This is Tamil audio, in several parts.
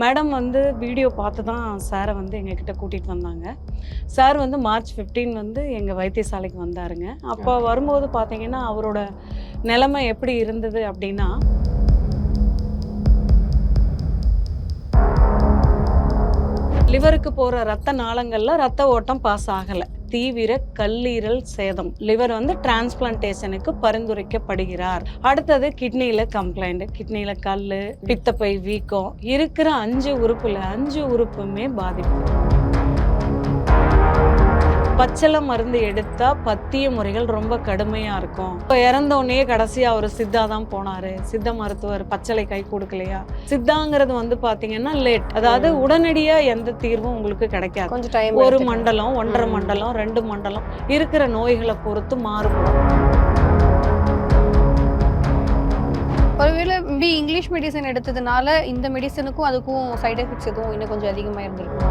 மேடம் வந்து வீடியோ பார்த்து தான் சாரை வந்து எங்ககிட்ட கூட்டிகிட்டு வந்தாங்க. சார் வந்து மார்ச் 15 வந்து எங்கள் வைத்தியசாலைக்கு வந்தாருங்க. அப்போ வரும்போது பார்த்தீங்கன்னா அவரோட நிலைமை எப்படி இருந்தது அப்படின்னா, லிவருக்கு போகிற ரத்த நாளங்களில் ரத்த ஓட்டம் பாஸ் ஆகலை. தீவிர கல்லீரல் சேதம். லிவர் வந்து டிரான்ஸ்பிளான்டேஷனுக்கு பரிந்துரைக்கப்படுகிறார். அடுத்தது கிட்னியில் கம்ப்ளைண்ட். கிட்னியில் கல், பித்தப்பை வீக்கம். இருக்கிற 5 உறுப்புல 5 உறுப்புமே பாதிப்பு. பச்சளை மருந்து எடுத்தா பத்திய முறைகள் ரொம்ப கடுமையா இருக்கும். இப்போ இறந்தோடனே கடைசியா அவர் சித்தா தான் போனாரு. சித்த மருத்துவர் பச்சளை கை கொடுக்கலையா. சித்தாங்கிறது வந்து பாத்தீங்கன்னா லேட், அதாவது உடனடியா எந்த தீர்வும் உங்களுக்கு கிடைக்காது. கொஞ்சம் டைம், ஒரு மண்டலம், 1.5 மண்டலம், 2 மண்டலம் இருக்கிற நோய்களை பொறுத்து மாறுபடும். ஒருவேளை மேபி இங்கிலீஷ் மெடிசன் எடுத்ததுனால இந்த மெடிசனுக்கும் அதுக்கும் சைடு எஃபெக்ட்ஸ் எதுவும் இன்னும் கொஞ்சம் அதிகமாக இருந்திருக்கும்.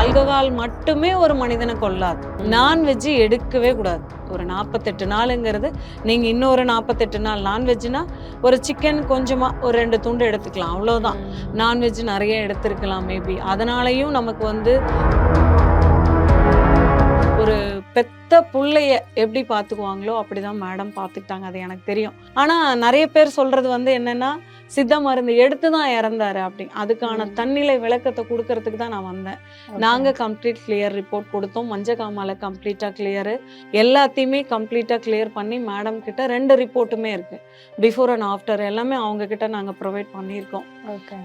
ஆல்கஹால் மட்டுமே ஒரு மனிதனை கொல்லாது. நான்வெஜ் எடுக்கவே கூடாது. ஒரு 48 நாளுங்கிறது, நீங்க இன்னொரு 48 நாள் நான்வெஜ்னா ஒரு சிக்கன் கொஞ்சமா ஒரு 2 துண்டு எடுத்துக்கலாம், அவ்வளோதான். நான்வெஜ் நிறைய எடுத்திருக்கலாம் மேபி. அதனாலையும் நமக்கு வந்து ஒரு பெத்த புள்ளைய எப்படி பார்த்துக்குவாங்களோ அப்படிதான் மேடம் பார்த்துக்கிட்டாங்க. அது எனக்கு தெரியும். ஆனால் நிறைய பேர் சொல்றது வந்து என்னன்னா, சித்த மருந்து எடுத்து தான் இறந்தாரு அப்படி. அதுக்கான தன்னிலை விளக்கத்தை கொடுக்கறதுக்கு தான் நான் வந்தேன். நாங்கள் கம்ப்ளீட் கிளியர் ரிப்போர்ட் கொடுத்தோம். மஞ்சக்காமால கம்ப்ளீட்டாக கிளியரு, எல்லாத்தையுமே கம்ப்ளீட்டாக கிளியர் பண்ணி மேடம் கிட்ட 2 ரிப்போர்ட்டுமே இருக்கு. பிஃபோர் அண்ட் ஆஃப்டர் எல்லாமே அவங்க கிட்ட நாங்கள் ப்ரொவைட் பண்ணியிருக்கோம்.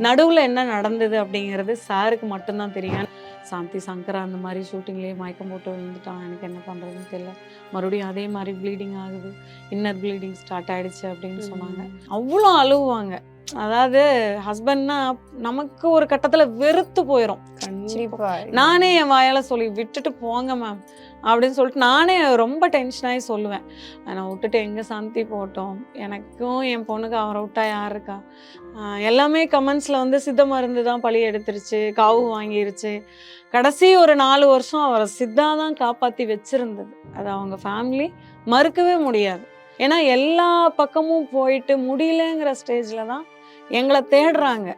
நடுவில் என்ன நடந்தது அப்படிங்கிறது சாருக்கு மட்டும்தான் தெரியும். சாந்தி சங்கரா அந்த மாதிரி ஷூட்டிங்லேயே மயக்கம் போட்டு விழுந்துட்டான், எனக்கு என்ன பண்ணுறதுன்னு தெரியல. மறுபடியும் அதே மாதிரி ப்ளீடிங் ஆகுது, இன்னர் ப்ளீடிங் ஸ்டார்ட் ஆகிடுச்சு அப்படின்னு சொன்னாங்க. அவ்வளோ அழுவாங்க. அதாவது ஹஸ்பண்ட்னா நமக்கு ஒரு கட்டத்தில் வெறுத்து போயிடும். நானே என் வாயால் சொல்லி விட்டுட்டு போங்க மேம் அப்படின்னு சொல்லிட்டு நானே ரொம்ப டென்ஷனாகி சொல்லுவேன். நான் விட்டுட்டு எங்கே சாந்தி போட்டோம், எனக்கும் என் பொண்ணுக்கு அவரை விட்டா யார் இருக்கா. எல்லாமே கமெண்ட்ஸில் வந்து சித்த மருந்து தான் பழி எடுத்துருச்சு, காவு வாங்கிருச்சு. கடைசி ஒரு 4 வருஷம் அவரை சித்தா தான் காப்பாற்றி வச்சிருந்தது. அது அவங்க ஃபேமிலி மறுக்கவே முடியாது. ஏன்னா எல்லா பக்கமும் போயிட்டு முடியலங்கிற ஸ்டேஜில் தான் எங்களை தேடுறாங்க.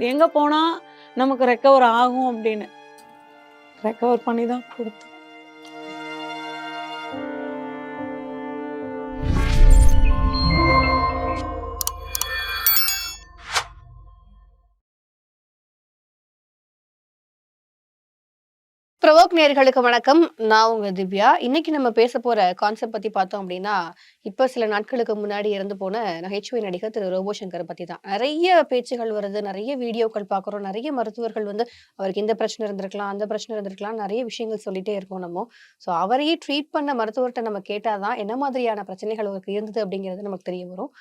எங்கே போனால் நமக்கு ரெக்கவர் ஆகும் அப்படின்னு ரெக்கவர் பண்ணி தான் கொடுத்தோம். பிரவோக் நேயர்களுக்கு வணக்கம். நான் உங்க திவ்யா. இன்னைக்கு நம்ம பேச போற கான்செப்ட் பத்தி பார்த்தோம் அப்படின்னா, இப்ப சில நாட்களுக்கு முன்னாடி இறந்து போன நகைச்சுவை நடிகர் திரு ரோபோ சங்கர் பத்தி தான். நிறைய பேச்சுகள் வருது, நிறைய வீடியோக்கள் பார்க்குறோம். நிறைய மருத்துவர்கள் வந்து அவருக்கு இந்த பிரச்சனை இருந்திருக்கலாம், அந்த பிரச்சனை இருந்திருக்கலாம், நிறைய விஷயங்கள் சொல்லிட்டே இருக்கோம் நம்ம. ஸோ அவரையே ட்ரீட் பண்ண மருத்துவர்கிட்ட நம்ம கேட்டாதான் என்ன மாதிரியான பிரச்சனைகள் அவருக்கு இருந்தது அப்படிங்கிறது நமக்கு தெரிய வரும்.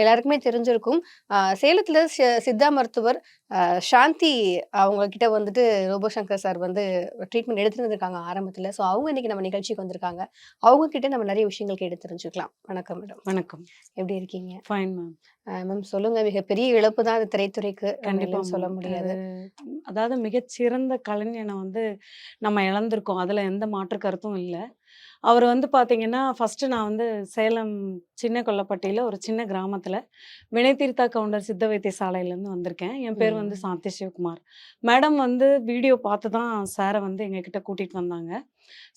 எல்லாருக்குமே தெரிஞ்சிருக்கும். சேலத்துல சித்தா மருத்துவர் சாந்தி அவங்க கிட்ட வந்துட்டு ரோபோ சங்கர் சார் வந்து ட்ரீட்மெண்ட் எடுத்துட்டு இருக்காங்க ஆரம்பத்துல. ஸோ அவங்க இன்னைக்கு நம்ம நிகழ்ச்சிக்கு வந்திருக்காங்க. அவங்க கிட்ட நம்ம நிறைய விஷயங்கள் கேட்டு தெரிஞ்சுக்கலாம். வணக்கம் மேடம். வணக்கம். எப்படி இருக்கீங்க? Fine ma'am. மேம் சொல்லுங்க. மிகப்பெரிய இழப்பு தான் அது திரைத்துறைக்கு, கண்டிப்பா சொல்ல முடியாது. அதாவது மிகச்சிறந்த கலைஞனை வந்து நம்ம இழந்திருக்கோம், அதுல எந்த மாற்று கருத்தும் இல்லை. அவர் வந்து பார்த்தீங்கன்னா, ஃபஸ்ட்டு நான் வந்து சேலம் சின்ன கொல்லப்பட்டியில் ஒரு சின்ன கிராமத்தில் வினைத்தீர்த்தா கவுண்டர் சித்த வைத்தியசாலையிலேருந்து வந்திருக்கேன். என் பேர் வந்து சாந்தி சிவகுமார். மேடம் வந்து வீடியோ பார்த்து தான் சாரை வந்து எங்ககிட்ட கூட்டிகிட்டு வந்தாங்க.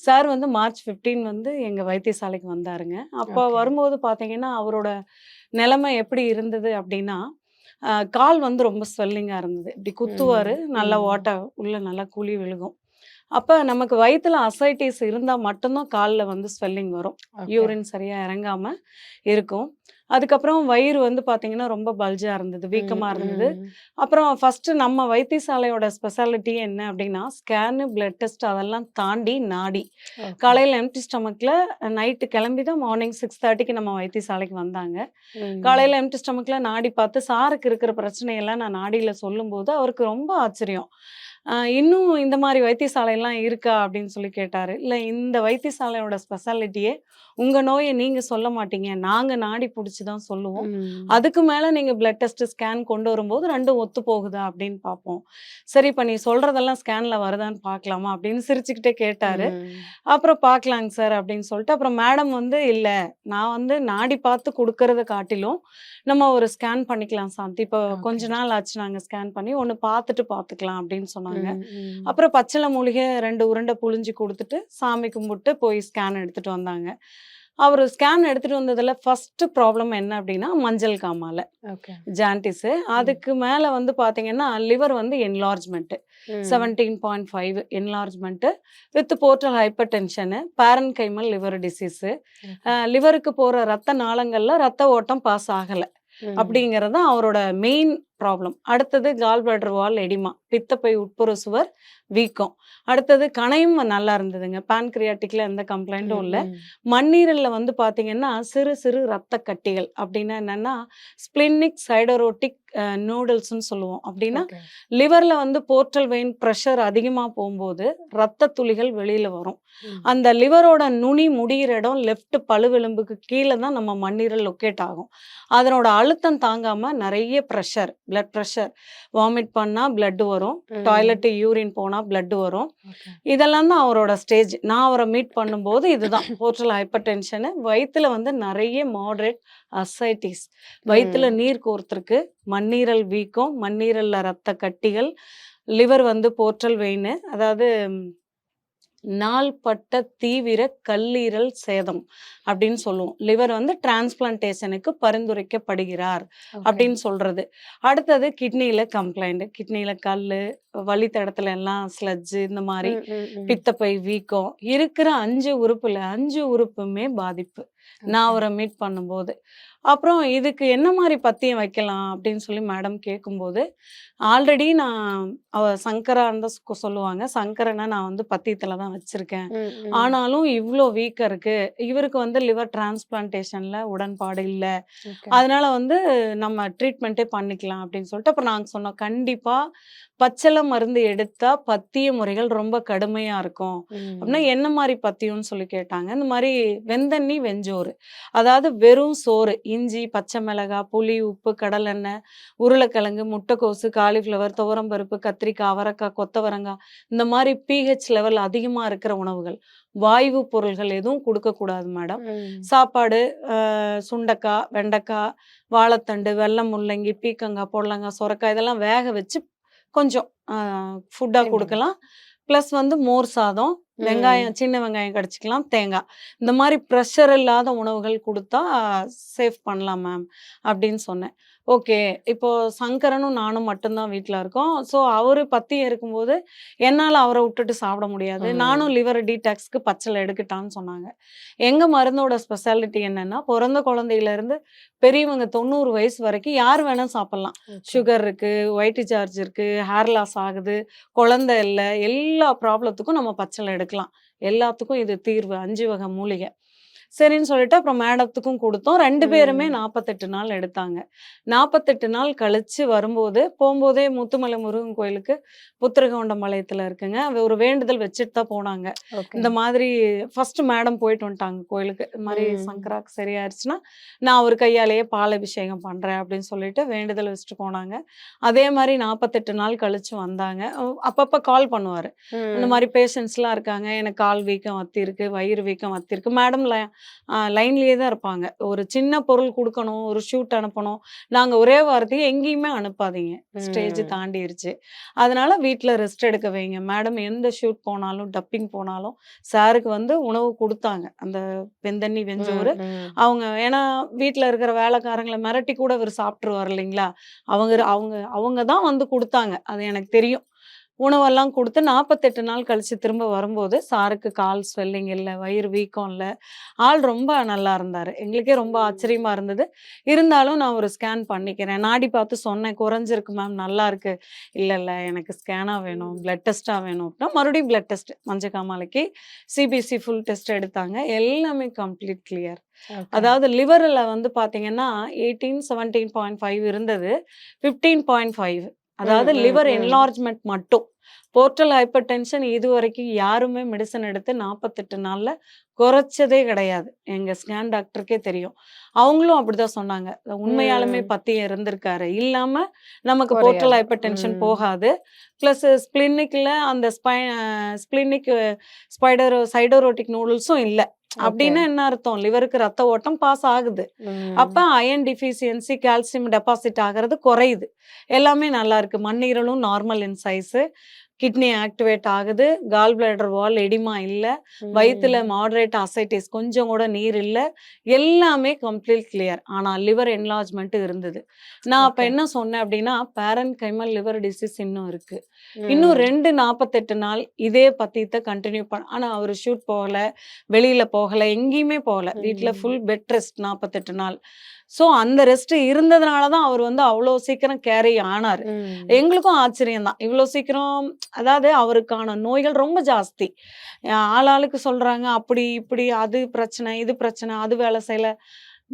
சார் வந்து மார்ச் 15 வந்து எங்கள் வைத்தியசாலைக்கு வந்தாருங்க. அப்போ வரும்போது பார்த்தீங்கன்னா அவரோட நிலைமை எப்படி இருந்தது அப்படின்னா, கால் வந்து ரொம்ப ஸ்வெல்லிங்காக இருந்தது. இப்படி குத்துவார், நல்லா ஓட்டை உள்ள நல்லா குழி விழுகும். அப்போ நமக்கு வயிற்றுல அசைட்டிஸ் இருந்தால் மட்டும்தான் காலில் வந்து ஸ்வெல்லிங் வரும். யூரின் சரியாக இறங்காமல் இருக்கும். அதுக்கப்புறம் வயிறு வந்து பார்த்தீங்கன்னா ரொம்ப பல்ஜாக இருந்தது, வீக்கமாக இருந்தது. அப்புறம் ஃபஸ்ட்டு நம்ம வைத்தியசாலையோட ஸ்பெஷாலிட்டி என்ன அப்படின்னா, ஸ்கேனு, பிளட் டெஸ்ட் அதெல்லாம் தாண்டி நாடி. காலையில் எம்டி ஸ்டமக்கில் நைட்டு கிளம்பி தான் மார்னிங் 6:30க்கு நம்ம வைத்தியசாலைக்கு வந்தாங்க. காலையில் எம்டி ஸ்டமக்கில் நாடி பார்த்து சாருக்கு இருக்கிற பிரச்சனையெல்லாம் நான் நாடியில் சொல்லும்போது அவருக்கு ரொம்ப ஆச்சரியம். இன்னும் இந்த மாதிரி வைத்தியசாலைலாம் இருக்கா அப்படின்னு சொல்லி கேட்டாரு. இல்ல இந்த வைத்தியசாலையோட ஸ்பெஷாலிட்டியே உங்க நோய நீங்க சொல்ல மாட்டீங்க. நாங்க நாடி புடிச்சு தான் சொல்லுவோம். ம். அதுக்கு மேல நீங்க பிளட் டெஸ்ட், ஸ்கேன் கொண்டு வரும்போது 2ம் ஒத்து போகுதா அப்படின்னு பார்ப்போம். சரி இப்ப நீ சொல்றதெல்லாம் ஸ்கேன்ல வருதான்னு பார்க்கலாமா அப்படின்னு சிரிச்சுக்கிட்டே கேட்டாரு. ம். அப்புறம் பார்க்கலாங்க சார் அப்படின்னு சொல்லிட்டு, அப்புறம் மேடம் வந்து இல்ல நான் வந்து நாடி பார்த்து குடுக்கறத காட்டிலும், நம்ம ஒரு ஸ்கேன் பண்ணிக்கலாம் சாந்தி. இப்போ கொஞ்ச ஓகே. நாள் ஆச்சு நாங்க ஸ்கேன் பண்ணி, ஒண்ணு பார்த்துட்டு பார்த்துக்கலாம் அப்படின்னு சொன்னாங்க. ம். ம். அப்புறம் பச்சிலை மூலிகை 2 உருண்டை புழிஞ்சு குடுத்துட்டு, சாமி கும்பிட்டு போய் ஸ்கேன் எடுத்துட்டு வந்தாங்க. அவரு ஸ்கேன் எடுத்துட்டு வந்ததுல ஃபர்ஸ்ட் ப்ராப்ளம் என்ன அப்படின்னா, மஞ்சள் காமால, ஓகே. ஜாண்டிஸு. அதுக்கு மேல வந்து பார்த்தீங்கன்னா, லிவர் வந்து என்லார்ஜ்மென்ட். ம். 17.5 enlargement with portal hypertension, parenchymal liver disease. Okay. லிவருக்கு போற ரத்த நாளங்கள்ல ரத்த ஓட்டம் பாஸ் ஆகல. ம். அப்படிங்கிறது தான் அவரோட மெயின் ப்ராப்ளம். அடுத்தது கால் பிளாடர் வால் எடிமா, பித்தப்பை உட்புற சுவர் வீக்கம். அடுத்தது கணையும் நல்லா இருந்ததுங்க. பான்கிரியாட்டிக்ல எந்த கம்ப்ளைண்ட்டும் இல்ல. ம். மண்ணீரல்ல வந்து பார்த்தீங்கன்னா, சிறு சிறு ரத்த கட்டிகள். அப்படின்னா என்னன்னா, ஸ்ப்ளினிக் சைடரோட்டிக் நூடுல்ஸ்ன்னு சொல்லுவோம். அப்படின்னா, ஓகே. லிவர்ல வந்து போர்ட்டல் வெயின் பிரஷர் அதிகமா போம்போது, ரத்த துளிகள் வெளியில வரும். ம். அந்த லிவரோட நுனி முடியிற இடம் லெஃப்ட் பழுவெலும்புக்கு கீழ தான் நம்ம மண்ணீரல் லொக்கேட் ஆகும். அதனோட அழுத்தம் தாங்காம நெறைய பிரஷர், பிளட் பிரஷர், வாமிட் பண்ணா பிளட் வரும். ம். டாய்லெட், யூரின் போனா பிளட் வரும். ஓகே. இதெல்லாம் தான் அவரோட ஸ்டேஜ். நான் அவர மீட் பண்ணும்போது இதுதான் போர்ட்டல் ஹைப்பர் டென்ஷனு. வயித்துல வந்து நெறைய மாடரேட் அசைட்டிஸ். வயித்துல ம். நீர் கோர்த்திருக்கு. மண்ணீரல் வீக்கம், மண்ணீரல்ல ரத்த கட்டிகள், லிவர் வந்து போர்ட்டல் வெயினு. அதாவது நாள்பட்ட தீவிர கல்லீரல் சேதம் அப்படின்னு சொல்லுவோம். லிவர் வந்து டிரான்ஸ்பிளான்டேஷனுக்கு பரிந்துரைக்கப்படுகிறார் ஓகே. அப்படின்னு சொல்றது. அடுத்தது கிட்னியில கம்ப்ளைண்ட். கிட்னியில கல்லு, வழித்தடத்துல எல்லாம் ஸ்லட்ஜ் இந்த மாதிரி, ம். ம். ம். பித்தப்பை வீக்கம். இருக்கிற 5 உறுப்புல 5 உறுப்புமே பாதிப்பு. நான் ஓகே. அவர மீட் பண்ணும்போது. அப்புறம் இதுக்கு என்ன மாரி பத்தியம் வைக்கலாம் அப்படின்னு சொல்லி மேடம் கேட்கும்போது, ஆல்ரெடி நான் சங்கரான்னு தான் சொல்லுவாங்க. சங்கரன நான் வந்து பத்தியத்துல தான் வச்சிருக்கேன். ம். ம். ஆனாலும் இவ்ளோ வீக்கம் இருக்கு. இவருக்கு வந்து லிவர் டிரான்ஸ்பிளான்டேஷன்ல உடன்பாடு இல்ல. ஓகே. அதனால வந்து நம்ம ட்ரீட்மெண்ட்டே பண்ணிக்கலாம் அப்படின்னு சொல்லிட்டு, அப்புறம் நாங்க சொன்னோம், கண்டிப்பா பச்சிலை மருந்து எடுத்தா பத்திய முறைகள் ரொம்ப கடுமையா இருக்கும். அப்படின்னா ம். என்ன மாரி பத்தியம்னு சொல்லி கேட்டாங்க. இந்த மாரி வெந்தண்ணி, வெஞ்சோறு. அதாவது வெறும் சோறு, இஞ்சி, பச்சை மிளகாய், புளி, உப்பு, கடலெண்ணெய், உருளைக்கிழங்கு, முட்டைக்கோசு, காலிஃப்ளவர், துவரம்பருப்பு, கத்திரிக்காய், அவரைக்காய், கொத்தவரங்காய், இந்த மாரி pH லெவல் அதிகமா இருக்கிற உணவுகள். வாய்வு பொருள்கள் எதுவும் குடுக்கக்கூடாது மேடம். ம். சாப்பாடு, சுண்டைக்காய், வெண்டைக்காய், வாழைத்தண்டு, வெள்ளை முள்ளங்கி, பீர்க்கங்காய், புடலங்காய், சொரக்காய் இதெல்லாம் வேக வச்சு கொஞ்சம் ஃபுட்டா சரிங்க. குடுக்கலாம். ப்ளஸ் வந்து மோர் சாதம், ம். வெங்காயம், சின்ன வெங்காயம் கடிச்சுக்கலாம், தேங்காய். இந்த மாரி ப்ரெஷர் இல்லாத உணவுகள் குடுத்தா சேஃப் பண்ணலாம் மேம் அப்படின்னு சொன்னேன். ஓகே. இப்போ சங்கரனும் நானும் மட்டும் தான் வீட்ல இருக்கோம். ஸோ அவரு பத்தியம் இருக்கும்போது, என்னால அவர விட்டுட்டு சாப்பிட முடியாது. நானும் ம். லிவர் டீடாக்ஸ்க்கு பச்சிலை எடுக்கட்டான்னு சொன்னாங்க. எங்க மருந்தோட ஸ்பெஷாலிட்டி என்னன்னா, பொறந்த குழந்தையிலேருந்து பெரியவங்க 90 வயசு வரைக்கும் யார் வேணா சாப்பிடலாம். ஓகே. சுகர் இருக்கு, ஒயிட் சார்ஜ் இருக்கு, ஹேர் லாஸ் ஆகுது, குழந்தை இல்ல, எல்லா ப்ராப்ளத்துக்கும் நம்ம பச்சிலை எடுக்கலாம். எல்லாத்துக்கும் இது தீர்வு. 5 வகை மூலிகை. சரின்னு சொல்லிட்டு அப்புறம் மேடத்துக்கும் குடுத்தோம். 2 பேருமே ம். 48 நாள் எடுத்தாங்க. 48 நாள் கழிச்சு வரும்போது, போம்போதே முத்துமலை முருகன் கோயிலுக்கு புத்திரகவுண்டம்பாளையத்துல இருக்குங்க. ஒரு வேண்டுதல் வச்சுட்டு தான் போனாங்க. ஓகே. இந்த மாதிரி ஃபர்ஸ்ட் மேடம் போயிட்டு வந்துட்டாங்க கோயிலுக்கு. இது மாரி ம். சங்கராக்கு சரியாயிருச்சுன்னா, நான் அவர் கையாலேயே பால் அபிஷேகம் பண்றேன் அப்படின்னு சொல்லிட்டு வேண்டுதல் வச்சுட்டு போனாங்க. அதே மாரி 48 நாள் கழிச்சு வந்தாங்க. அப்பப்ப கால் பண்ணுவாரு. இந்த ம். மாரி பேஷண்ட்ஸ்லாம் இருக்காங்க. எனக்கு கால் வீக்கம் வத்திருக்கு, வயிறு வீக்கம் வத்திருக்கு. மேடம் லைன்லயே தான் இருப்பாங்க. ஒரு சின்ன பொருள் குடுக்கணும், ஒரு ஷூட் அனுப்பணும். நாங்க ஒரே வார்த்தைய எங்கேயுமே அனுப்பாதீங்க. ஸ்டேஜ் ம். தாண்டிருச்சு. அதனால வீட்ல ரெஸ்ட் எடுக்க வைங்க. மேடம் எந்த ஷூட் போனாலும், டப்பிங் போனாலும் சாருக்கு வந்து உணவு குடுத்தாங்க. அந்த வெந்தண்ணி, வெஞ்சோறு. ம். ம். அவங்க ஏன்னா வீட்ல இருக்கிற வேலைக்காரங்கள மிரட்டி கூட இவரு சாப்ட்டுருவாரு இல்லைங்களா? அவங்க அவங்க அவங்க தான் வந்து குடுத்தாங்க. அது எனக்கு தெரியும். உணவெல்லாம் குடுத்து 48 நாள் கழிச்சு திரும்ப வரும்போது, சாருக்கு கால் ஸ்வெல்லிங் இல்ல, வயிறு வீக்கம் இல்ல. ஆள் ரொம்ப நல்லா இருந்தாரு. எங்களுக்கே ரொம்ப ஆச்சரியமா இருந்தது. இருந்தாலும் நான் ஒரு ஸ்கேன் பண்ணிக்கிறேன். நாடி பார்த்து சொன்னேன், "குறைஞ்சிருக்கு மேம், நல்லா இருக்கு." "இல்ல, இல்ல எனக்கு ஸ்கேனா வேணும், பிளட் டெஸ்ட்டா வேணும்." அப்படின்னா மறுபடியும் பிளட் டெஸ்ட். மஞ்சக்காமாலைக்கு சிபிசி ஃபுல் டெஸ்ட் எடுத்தாங்க. எல்லாமே கம்ப்ளீட் கிளியர். ஓகே. அதாவது லிவர்ல வந்து பார்த்தீங்கன்னா, 18, 17.5 இருந்தது. 15.5 அதாவது ம், லிவர் ம். என்லார்ஜ்மெண்ட் மட்டும். போர்ட்டல் ஹைப்பர் டென்ஷன் இதுவரைக்கும் யாருமே மெடிசன் எடுத்து 48 நாள்ல குறைச்சதே கிடையாது. எங்க ஸ்கேன் டாக்டருக்கே தெரியும். அவங்களும் அப்படிதான் சொன்னாங்க. உண்மையாலுமே ம். பத்தியம் இருந்திருக்காரு. இல்லாம நமக்கு போர்ட்டல் குறையாது. ஹைப்பர் டென்ஷன் ம். போகாது. பிளஸ் ஸ்ப்ளினிக்ல அந்த ஸ்ப்ளினிக் சைடோரோட்டிக் நூடுல்ஸும் இல்ல. ஓகே. அப்டின்னா என்ன அர்த்தம்? லிவருக்கு ரத்த ஓட்டம் பாஸ் ஆகுது. அப்ப ம். அயர்ன் டெஃபிஷியன்சி, கால்சியம் டெபாசிட் ஆகுறது குறையுது. எல்லாமே நல்லா இருக்கு. மண்ணீரலும் normal in size. Kidney activate ஆகுது. கால் பிளாடர் வால் எடிமா இல்ல. வயித்துல ம். மாடரேட் அசைட்டிஸ் கொஞ்சம் கூட நீர் இல்ல. எல்லாமே கம்ப்ளீட் கிளியர். ஆனா லிவர் என்லார்ஜ்மென்ட் இருந்தது. நான் அப்ப ஓகே. என்ன சொன்னேன் அப்டின்னா, பேரன்கைமல் லிவர் டிசீஸ் இன்னும் இருக்கு. இன்னும் ம். 48 நாள் இதே பத்தியத்த கன்டின்யூ ஆனா அவரு ஷூட் போகல, வெளியில போகல, எங்கேயுமே போகல. வீட்ல ம். ஃபுல் பெட் ரெஸ்ட் 48 நாள். ஸோ அந்த ரெஸ்ட் இருந்ததுனால தான் அவர் வந்து அவ்ளோ சீக்கிரம் கேரி ஆனாரு. ம். எங்களுக்கும் ஆச்சரியம் தான். இவ்ளோ சீக்கிரம் அதாவது அவருக்கான நோய்கள் ரொம்ப ஜாஸ்தி. ஆளாளுக்கு சொல்றாங்க, அப்படி, இப்படி, அது பிரச்சனை, இது பிரச்சனை, அது வேலை செய்யல.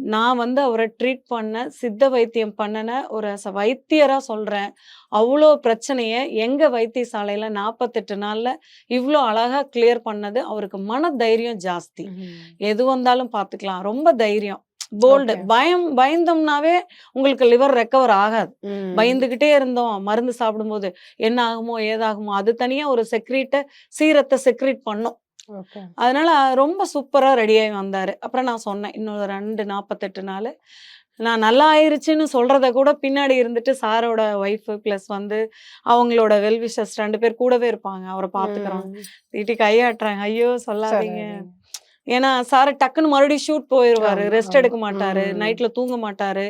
நான் வந்து அவர ட்ரீட் பண்ண, சித்த வைத்தியம் பண்ணுன ஒரு வைத்தியரா சொல்றேன். அவ்ளோ பிரச்சனைய எங்க வைத்தியசாலையில 48 நாள்ல இவ்ளோ அழகா கிளியர் பண்ணது, அவருக்கு மன தைரியம் ஜாஸ்தி. ம். எது வந்தாலும் பார்த்துக்கலாம். ரொம்ப தைரியம். போல்டு. ஓகே. பயந்தோம்னாவே உங்களுக்கு லிவர் ரெக்கவர் ஆகாது. ம். பயந்துகிட்டே இருந்தோம். மருந்து சாப்பிடும்போது, என்ன ஆகுமோ? ஏதாகுமோ? அது தனியா ஒரு சீரத்த செக்ரீட் பண்ணும். ஓகே. அதனால ரொம்ப சூப்பரா ரெடியாயி வந்தாரு. அப்புறம் நான் சொன்னேன், "இன்னும் 48 நாளு." நான் நல்லா ஆயிருச்சுன்னு சொல்றத கூட பின்னாடி இருந்துட்டு சாரோட ஒய்ஃப் பிளஸ் வந்து அவங்களோட வெல் விஷர்ஸ் 2 பேர் கூடவே இருப்பாங்க. அவர பார்த்துக்கிறவங்க. ம். நீட்டி கையாட்டுறாங்க. "ஐயோ! சொல்லாதீங்க." சொல்லாதீங்க. ஏன்னா, சார் டக்குன்னு மறுபடியும் ஷூட் போயிருவாரு. ஆமா, ரெஸ்ட் ஆமா. எடுக்க மாட்டாரு. ம். நைட்ல தூங்க மாட்டாரு.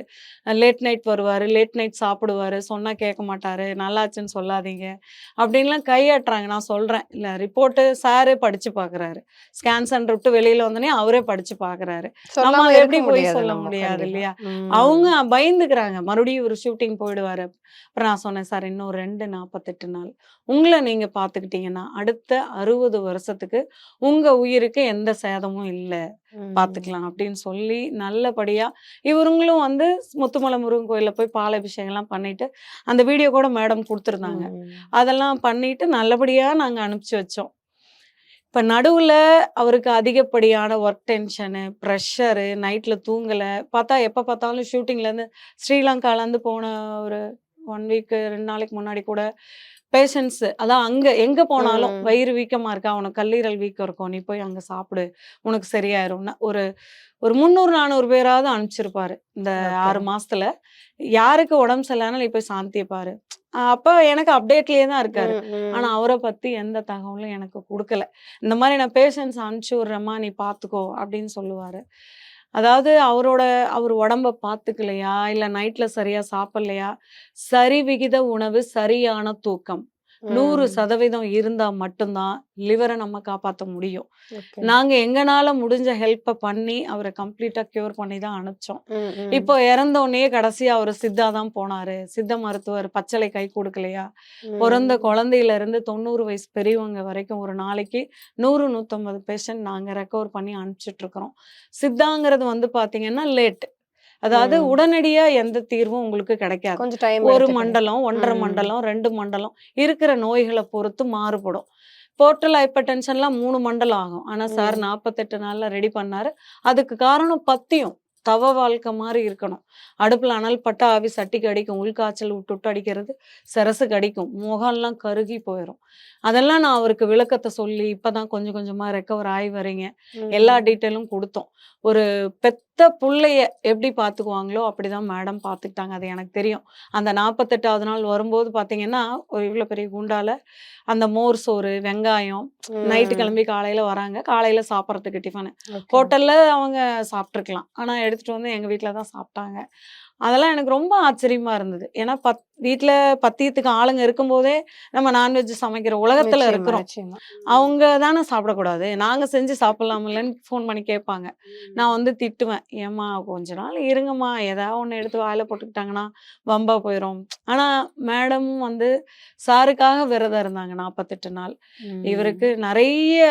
லேட் நைட் வருவாரு. லேட் நைட் சாப்பிடுவாரு. சொன்னா கேட்க மாட்டாரு. நல்லாச்சுன்னு சொல்லாதீங்க. அப்டின்லாம் கையாட்டுறாங்க. நான் சொல்றேன். இல்ல ரிப்போர்ட்டு சாரே படிச்சு பார்க்குறாரு. ஸ்கேன் சென்டர் விட்டு வெளியில வந்தோனே அவரே படிச்சு பார்க்குறாரு. நம்ம சொல்லாம அத இருக்க எப்படி பொய் முடியாது சொல்ல நம்ம. முடியாது கண்டிப்பா. இல்லையா? ம். அவங்க பயந்துக்கிறாங்க. மறுபடியும் இவரு ஷூட்டிங் போயிடுவாரு. அப்புறம் நான் சொன்னேன், "சார் இன்னும் 48 நாள். உங்கள நீங்க பார்த்துக்கிட்டீங்கன்னா, அடுத்த 60 வருஷத்துக்கு உங்க உயிருக்கு எந்த சேதமும் இல்ல. ம். பார்த்துக்கலாம்." அப்படின்னு சொல்லி நல்லபடியா இவருங்களும் வந்து முத்துமலை முருகன் கோயில்ல போய் பாலாபிஷேகம்லாம் பண்ணிட்டு, அந்த வீடியோ கூட மேடம் குடுத்துருந்தாங்க. ம். அதெல்லாம் பண்ணிட்டு நல்லபடியா நாங்க அனுப்பிச்சு வச்சோம். இப்ப நடுவுல அவருக்கு அதிகப்படியான ஒர்க் டென்ஷனு, பிரஷரு, நைட்ல தூங்கல. பார்த்தா எப்ப பார்த்தாலும் ஷூட்டிங்லேருந்து ஸ்ரீலங்காலேருந்து போன ஒரு 1 வீக் 2 நாளைக்கு முன்னாடி கூட பேஷண்ட்ஸ் அதான் அங்க எங்க போனாலும் ம். வயிறு வீக்கமா இருக்கா, உனக்கு கல்லீரல் வீக்கம் இருக்கும். நீ போய் அங்க சாப்பிடு. உனக்கு சரியாயிரும்னா ஒரு ஒரு 300, 400 பேராவது அனுப்பிச்சிருப்பாரு. இந்த ஓகே. 6 மாசத்துல. யாருக்கு உடம்பு சரியில்லனாலும் நீ போய் சாந்திய பாரு. அப்ப எனக்கு அப்டேட்லயே தான் இருக்காரு. ம். ஆனா ம். அவர பத்தி எந்த தகவலும் எனக்கு குடுக்கல. இந்த மாரி நான் பேஷண்ட்ஸ் அனுப்பிச்சு விடுறேம்மா, நீ பார்த்துக்கோ அப்படின்னு சொல்லுவாரு. அதாவது அவர் உடம்ப பார்த்துக்கலையா, இல்ல நைட்ல சரியா சாப்பிடலையா, சரிவிகித உணவு, சரியான தூக்கம். ம். 100% இருந்தா மட்டும் தான் லிவர நம்ம காப்பாத்த முடியும். ஓகே. நாங்க எங்கனால முடிஞ்ச ஹெல்ப்ப பண்ணி அவர கம்ப்ளீட்டா கியூர் பண்ணி தான் அனுப்பிச்சோம். ம். ம். இப்போ இறந்தோனயே கடைசியா அவரு சித்தா தான் போனாரு. சித்த மருத்துவர் பச்சிலை கை குடுக்கலையா? பொறந்த ம். குழந்தையிலருந்து 90 வயசு பெரியவங்க வரைக்கும் ஒரு நாளைக்கு 100, 150 பேஷண்ட் நாங்க ரெக்கவர் பண்ணி அனுப்பிச்சுட்ருக்கிறோம். சித்தாங்கிறது வந்து பார்த்தீங்கன்னா, லேட். அதாவது ம். உடனடியா எந்த தீர்வும் உங்களுக்கு கிடைக்காது. கொஞ்சம் டைம் 1 எடுத்துக்கணும். மண்டலம், 1 1/2 ம். மண்டலம், 2 மண்டலம் இருக்கிற நோய்கள பொறுத்து மாறுபடும். போர்ட்டல் ஹைப்பர் டென்ஷன்லாம் 3 மண்டலம் ஆகும். ஆனா சார் ம். 48 நாள்ல ரெடி பண்ணாரு. அதுக்கு காரணம் பத்தியம். தவ வாழ்க்கை மாரி இருக்கணும். அடுப்புல அனல் பட்டா ஆவி சட்டிக்கு அடிக்கும். உள்காய்ச்சல் விட்டு விட்டு அடிக்கிறது, சிரசுக்கு அடிக்கும். முகம்லாம் கருகி போயிரும். அதெல்லாம் நான் அவருக்கு விளக்கத்த சொல்லி, இப்பதான் கொஞ்சம் கொஞ்சமா ரெக்கவர் ஆயி வரீங்க. எல்லா ம். டீட்டெயிலும் குடுத்தோம். ஒரு பெத்த புள்ளைய எப்படி பார்த்துக்குவாங்களோ, அப்படிதான் மேடம் பார்த்துக்கிட்டாங்க. அது எனக்கு தெரியும். அந்த 48வது நாள் வரும்போது பார்த்தீங்கன்னா, ஒரு இவ்ளோ பெரிய குண்டால அந்த மோர் சோறு, வெங்காயம், நைட்டு ம். கிளம்பி காலையில வராங்க. காலையில சாப்பிடுறதுக்கு டிஃபனு. ஓகே. ஹோட்டல்ல அவங்க சாப்ட்டுருக்கலாம். ஆனா எடுத்துட்டு வந்து எங்க வீட்ல தான் சாப்ட்டாங்க. அதெல்லாம் எனக்கு ரொம்ப ஆச்சரியமா இருந்தது. ஏன்னா வீட்ல பத்தியத்துக்கு ஆளுங்க இருக்கும்போதே, நம்ம நான்வெஜ் சமைக்கிற உலகத்துல நிச்சயமா, இருக்கிறோம். நிச்சயமா. அவங்க தானே சாப்பிடக்கூடாது. நாங்க செஞ்சு சாப்பிடலாம்லன்னு ஃபோன் பண்ணி கேட்பாங்க. நான் வந்து திட்டுவேன். "ஏம்மா கொஞ்ச நாள் இருங்கம்மா, ஏதாவது ஒண்ணு எடுத்து வாயில போட்டுக்கிட்டாங்கன்னா, வம்பா போயிரும்." ஆனா மேடமும் வந்து சாருக்காக விரதம் இருந்தாங்க 48 நாள். இவருக்கு ம். நெறைய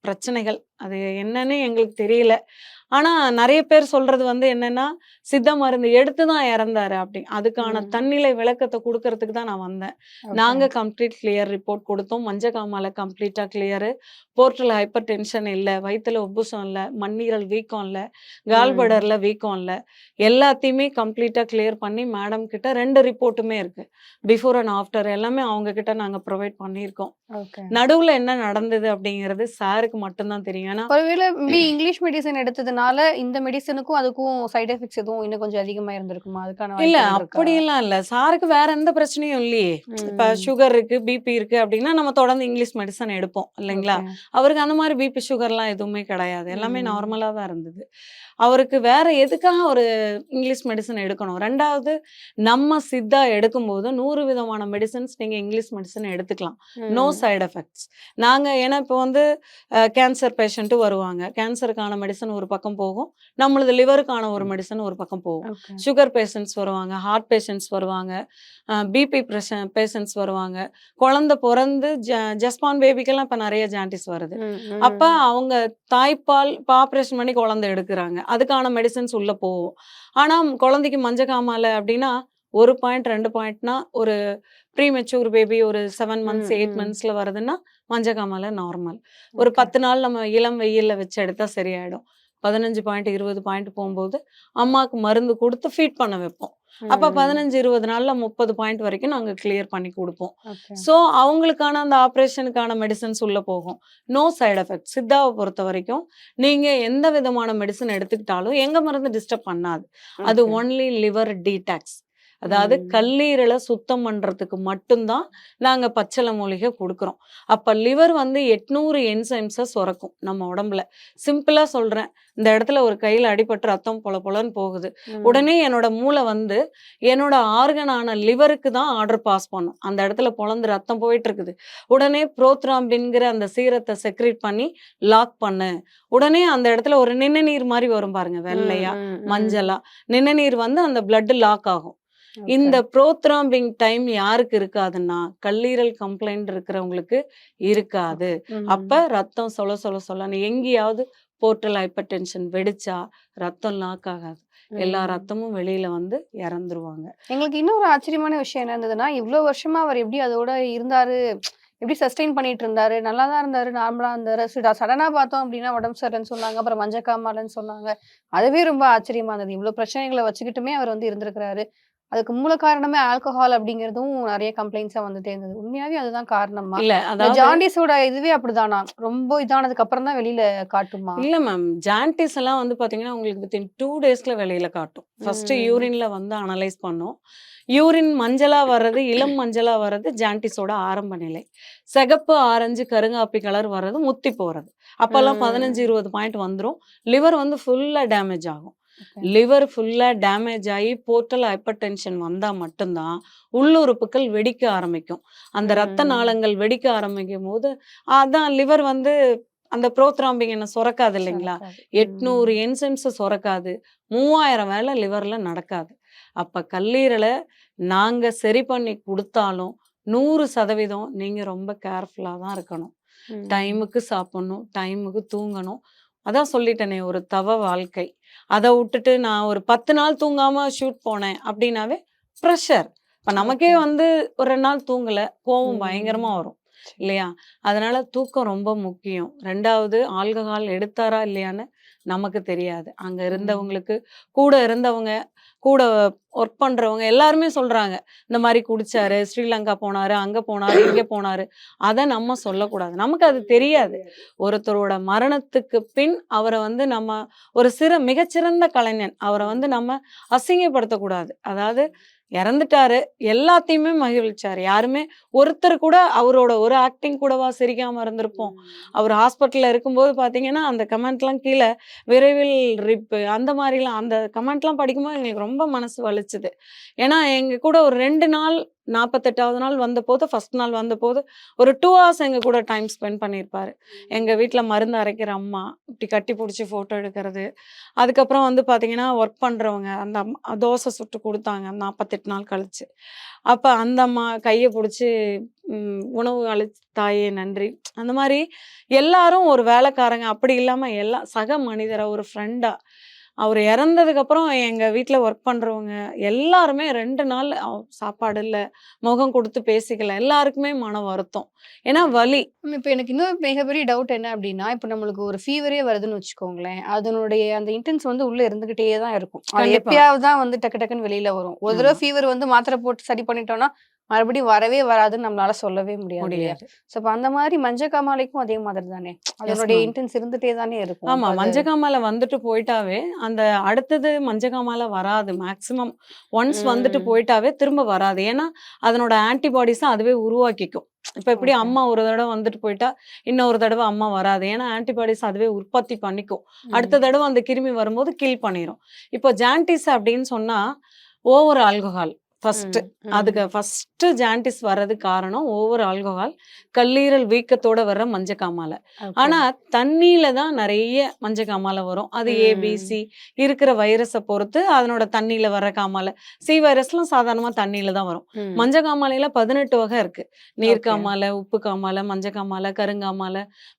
பிரச்சனைகள். அது என்னன்னு எங்களுக்கு தெரியல. ஆனா நிறைய பேர் சொல்றது வந்து என்னன்னா சித்த மருந்து எடுத்து தான் இறந்தாரு அப்படி. அதுக்கான தன்னிலை விளக்கத்தை கொடுக்கறதுக்கு தான் நான் வந்தேன். நாங்க கம்ப்ளீட் கிளியர் ரிப்போர்ட் கொடுத்தோம். மஞ்சக்காமால கம்ப்ளீட்டா கிளியர், போர்ட்டல் ஹைப்பர் டென்ஷன் இல்ல, வயித்துல உப்புசம் இல்ல, மண்ணீரல் வீக்கம் இல்ல, கால்படர்ல வீக்கம் இல்ல, எல்லாத்தையுமே கம்ப்ளீட்டா கிளியர் பண்ணி மேடம் கிட்ட 2 ரிப்போர்ட்டுமே இருக்கு. பிஃபோர் அண்ட் ஆஃப்டர் எல்லாமே அவங்க கிட்ட நாங்க ப்ரொவைட் பண்ணியிருக்கோம். நடுவுல என்ன நடந்தது அப்படிங்கிறது சாருக்கு மட்டும்தான் தெரியும். ஏன்னா ஒருவேளை இங்கிலீஷ் மெடிசன் எடுத்ததுனால இந்த மெடிசனுக்கும் அதுக்கும் சைடு எஃபெக்ட்ஸ் எதுவும் இன்னும் கொஞ்சம் அதிகமா இருந்திருக்குமா? அதுக்கான இல்ல வாய்ப்புகள் இருக்கா? அப்படியெல்லாம் இல்ல. சாருக்கு வேற எந்த பிரச்சனையும் இல்லையே. இப்ப சுகர் இருக்கு, பிபி இருக்கு அப்படின்னா நம்ம தொடர்ந்து இங்கிலீஷ் மெடிசன் எடுப்போம் இல்லைங்களா? அவருக்கு அந்த மாதிரி பிபி சுகர்லாம் எதுவுமே கிடையாது. எல்லாமே நார்மலா தான் இருந்தது. அவருக்கு வேற எதுக்காக ஒரு இங்கிலீஷ் மெடிசன் எடுக்கணும்? 2வது நம்ம சித்தா எடுக்கும்போது 100 விதமான மெடிசன்ஸ் நீங்க இங்கிலீஷ் மெடிசன் எடுத்துக்கலாம். No side effects. நாங்க ஏன்னா இப்போ வந்து கேன்சர் பேஷண்ட்டு வருவாங்க. கேன்சருக்கான மெடிசன் ஒரு பக்கம் போகும். நம்மளது லிவருக்கான ஒரு மெடிசன் ஒரு பக்கம் போகும். சுகர் பேஷண்ட்ஸ் வருவாங்க, ஹார்ட் பேஷண்ட்ஸ் வருவாங்க, பிபி பேஷண்ட்ஸ் வருவாங்க. குழந்தை பிறந்து ஜஸ்பான் பேபிக்கெல்லாம் இப்போ நிறைய ஜாண்டிஸ் வருது. அப்ப அவங்க தாய்ப்பால் ஆப்ரேஷன் பண்ணி குழந்தை எடுக்கிறாங்க. அதுக்கான மெடிசன்ஸ் உள்ள போகும். ஆனா குழந்தைக்கு மஞ்சக்காமாலை அப்படின்னா 1 பாயிண்ட் 2 பாயிண்ட்னா ஒரு ப்ரீமெச்சூர் பேபி ஒரு 7 மந்த்ஸ் 8 மந்த்ஸ்ல வருதுன்னா மஞ்சக்காமாலை நார்மல். ஒரு 10 நாள் நம்ம இளம் வெயில்ல வச்சு எடுத்தா சரியாயிடும். 15 பாயிண்ட் 20 பாயிண்ட் போகும்போது அம்மாவுக்கு மருந்து கொடுத்து ஃபீட் பண்ண வைப்போம். அப்ப 15-20 நாள்ல 30 பாயிண்ட் வரைக்கும் நாங்க கிளியர் பண்ணி கொடுப்போம். ஸோ அவங்களுக்கான அந்த ஆப்ரேஷனுக்கான மெடிசன்ஸ் உள்ள போகும். No side effect. சித்தாவை பொறுத்த வரைக்கும் நீங்க எந்த விதமான மெடிசன் எடுத்துக்கிட்டாலும் எங்க மருந்து டிஸ்டர்ப் பண்ணாது. அது ஒன்லி லிவர் டீடாக்ஸ். அதாவது கல்லீரலை சுத்தம் பண்றதுக்கு மட்டும்தான் நாங்க பச்சளை மூலிகை கொடுக்குறோம். அப்ப லிவர் வந்து 800 என்சைம்ஸை சுரக்கும் நம்ம உடம்புல. சிம்பிளா சொல்றேன், இந்த இடத்துல ஒரு கையில அடிபட்டு ரத்தம் பொல பொலன்னு போகுது, உடனே என்னோட மூளை வந்து என்னோட ஆர்கனான லிவருக்கு தான் ஆர்டர் பாஸ் பண்ணும். அந்த இடத்துல பொலந்து ரத்தம் போயிட்டு இருக்குது, உடனே புரோத்ராம்பின்கிற அந்த சீரத்தை செக்ரேட் பண்ணி லாக் பண்ணு. உடனே அந்த இடத்துல ஒரு நிணநீர் மாதிரி வரும் பாருங்க, வெள்ளையா மஞ்சளா நிணநீர் வந்து அந்த பிளட் லாக் ஆகும். இந்த ப்ரோத்ராம்பிங் டைம் யாருக்கு இருக்காதுன்னா கல்லீரல் கம்ப்ளைண்ட் இருக்கிறவங்களுக்கு இருக்காது. அப்ப ரத்தம் சொல சொல சொல்லன்னு எங்கேயாவது போர்ட்டல் ஹைப்பர் டென்ஷன் வெடிச்சா ரத்தம் லாக் ஆகாது. எல்லா ரத்தமும் வெளியில வந்து இறந்துருவாங்க. எங்களுக்கு இன்னொரு ஆச்சரியமான விஷயம் என்ன இருந்ததுன்னா, இவ்வளவு வருஷமா அவர் எப்படி அதோட இருந்தாரு, எப்படி சஸ்டெயின் பண்ணிட்டு இருந்தாரு, நல்லா தான் இருந்தாரு, நார்மலா இருந்தாரு. சடனா பார்த்தோம் அப்படின்னா உடம்பு சரியில்லைன்னு சொன்னாங்க, அப்புறம் மஞ்சக்காமாலைன்னு சொன்னாங்க. அதுவே ரொம்ப ஆச்சரியமா இருந்தது. இவ்வளவு பிரச்சனைகளை வச்சுக்கிட்டுமே அவர் வந்து இருந்திருக்கிறாரு. அதுக்கு மூல காரணமே ஆல்கஹால் அப்படிங்கிறதும் நிறைய கம்ப்ளைண்ட்ஸா வந்துட்டே இருந்தது. உண்மையாவே அதுதான் காரணமா? இல்ல அதாவது ஜாண்டிஸோட இதுவே அப்படிதானா? ரொம்ப இதானதுக்கு அப்புறம் தான் வெளியில காட்டுமா? இல்ல மேம், ஜாண்டிஸ் எல்லாம் வந்து பாத்தீங்கன்னா உங்களுக்கு வித்தின் 2 டேஸ்ல வெளியில காட்டும். ஃபர்ஸ்ட் யூரின்ல வந்து அனலைஸ் பண்ணும். யூரின் மஞ்சளா வர்றது, இளம் மஞ்சளா வர்றது ஜாண்டிஸோட ஆரம்ப நிலை. சிகப்பு, ஆரஞ்சு, கருங்காப்பி கலர் வர்றது முத்தி போறது. அப்பெல்லாம் 15-20 பாயிண்ட் வந்துரும். லிவர் வந்து ஃபுல்லா டேமேஜ் ஆகும். லிவர் ஃபுல்லா டேமேஜ் ஆகி போர்ட்டல் ஹைப்பர் டென்ஷன் வந்தா மட்டும்தான் உள்ளுறுப்புகள் வெடிக்க ஆரம்பிக்கும். அந்த ரத்த நாளங்கள் வெடிக்க ஆரம்பிக்கும் போது அதான் லிவர் வந்து அந்த ப்ரோத்ராம்பிங் என்ன சுரக்காது இல்லைங்களா? 800 என்சைம்ஸ் சுரக்காது. 3000 வேலை லிவர்ல நடக்காது. அப்ப கல்லீரலை நாங்க சரி பண்ணி கொடுத்தாலும் 100% நீங்க ரொம்ப கேர்ஃபுல்லா தான் இருக்கணும். டைமுக்கு சாப்பிடணும், டைமுக்கு தூங்கணும். அதான் சொல்லிட்டேனே, ஒரு தவ வாழ்க்கை. அதை விட்டுட்டு நான் ஒரு 10 நாள் தூங்காம ஷூட் போனேன் அப்படின்னாவே ப்ரெஷர். இப்ப நமக்கே வந்து ஒரு 2 நாள் தூங்கல, கோவம் பயங்கரமா வரும் இல்லையா? அதனால தூக்கம் ரொம்ப முக்கியம். 2வது ஆல்கஹால் எடுத்தாரா இல்லையான்னு நமக்கு தெரியாது. அங்க இருந்தவங்களுக்கு, கூட இருந்தவங்க, கூட ஒர்க் பண்றவங்க எல்லாருமே சொல்றாங்க, இந்த மாதிரி குடிச்சாரு, ஸ்ரீலங்கா போனாரு, அங்க போனாரு, இங்க போனாரு. அதை நம்ம சொல்லக்கூடாது. நமக்கு அது தெரியாது. ஒருத்தரோட மரணத்துக்கு பின் அவரை வந்து நம்ம ஒரு மிகச்சிறந்த கலைஞன், அவரை வந்து நம்ம அசிங்கப்படுத்தக்கூடாது. அதாவது இறந்துட்டாரு, எல்லாத்தையுமே மகிழ்ச்சாரு. யாருமே ஒருத்தர் கூட அவரோட ஒரு ஆக்டிங் கூடவா சிரிக்காம இருந்திருப்போம். அவர் ஹாஸ்பிட்டல்ல இருக்கும்போது பாத்தீங்கன்னா அந்த கமெண்ட்லாம் கீழே விரைவில் ரிப்பு அந்த மாதிரிலாம் அந்த கமெண்ட்லாம் படிக்கும்போது எங்களுக்கு ரொம்ப மனசு வலிச்சுது. ஏன்னா எங்க கூட ஒரு 2 நாள் 48வது நாள் வந்தபோது ஃபர்ஸ்ட் நாள் வந்தபோது ஒரு 2 ஹவர்ஸ் எங்க கூட டைம் ஸ்பெண்ட் பண்ணியிருப்பாரு. எங்க வீட்ல மருந்து அரைக்கிற அம்மா இப்படி கட்டி பிடிச்சி ஃபோட்டோ எடுக்கிறது. அதுக்கப்புறம் வந்து பார்த்தீங்கன்னா, ஒர்க் பண்றவங்க அந்த தோசை சுட்டு குடுத்தாங்க 48 நாள் கழிச்சு. அப்ப அந்த அம்மா கைய புடிச்சு உணவு அளித்த தாயே நன்றி. அந்த மாரி எல்லாரும் ஒரு வேலைக்காரங்க அப்படி இல்லாம சக மனிதரா, ஒரு ஃப்ரெண்டா அவரு இறந்ததுக்கப்புறம் எங்க வீட்ல ஒர்க் பண்றவங்க எல்லாருமே 2 நாள் சாப்பாடு இல்ல, முகம் குடுத்து பேசிக்கல. எல்லாருக்குமே மன வருத்தம். ஏன்னா வலி. இப்ப எனக்கு இன்னொரு மிகப்பெரிய டவுட் என்ன அப்டின்னா, இப்ப நம்மளுக்கு ஒரு ஃபீவரே வருதுன்னு வச்சுக்கோங்களேன். அதனுடைய அந்த இன்டென்ஸ் வந்து உள்ள இருந்துகிட்டே தான் இருக்கும். அது கண்டிப்பா. எப்பயாவது தான் வந்து டக்கு டக்குன்னு வெளியில வரும். ஒரு தடவ ஆமா. ஃபீவர் வந்து மாத்திரை போட்டு சரி பண்ணிட்டோம்னா, மறுபடியும் வரவே வராதுன்னு நம்மளால சொல்லவே முடியாது இல்லையா? முடியாது. ஸோ அப்ப அந்த மாரி மஞ்சக்காமாலைக்கும் அதே மாதிரி தானே? எஸ் அதனுடைய மேம். இன்டென்ஸ் இருந்துட்டே தானே இருக்கும். ஆமா. அப்ப அது மஞ்சக்காமால வந்துட்டு போயிட்டாவே, அந்த அடுத்தது மஞ்சக்காமால வராது. மேக்ஸிமம் ஒன்ஸ் வந்துட்டு ம். போயிட்டாவே திரும்ப வராது. ஏன்னா, அதனோட ஆன்டிபாடிஸ அதுவே உருவாக்கிக்கும். இப்ப எப்படி ஓகே. அம்மா ஒரு தடவ வந்துட்டு போயிட்டா, இன்னொரு தடவ அம்மா வராது. ஏன்னா, ஆன்டிபாடிஸ் அதுவே உற்பத்தி பண்ணிக்கும். அடுத்த ம். தடவ அந்த கிருமி வரும்போது கில் பண்ணிரும். இப்போ ஜான்டிஸ் அப்படின்னு சொன்னா, ஓவர் ஆல்கஹால் ஃபர்ஸ்ட்டு. ம். அதுக்கு ம். ஃபர்ஸ்ட்டு ஜான்டிஸ் வர்றதுக்கு காரணம் ஓவர் ஆல்கஹால், கல்லீரல் வீக்கத்தோட வர்ற மஞ்சக்காமால. ஓகே. ஆனா, தண்ணீல தான் நெறைய மஞ்சக்காமால வரும். அது ஏ, பி, ம். சி இருக்கிற வைரஸ பொறுத்து அதனோட தண்ணீல வர்ற காமால. சி வைரஸ்லாம் சாதாரணமா தண்ணீல தான் வரும். ம். மஞ்சக்காமாலையில 18 வகை இருக்கு. ஓகே. நீர்க்காமால, உப்பு காமால, மஞ்சக்காமால, கருங்காமால,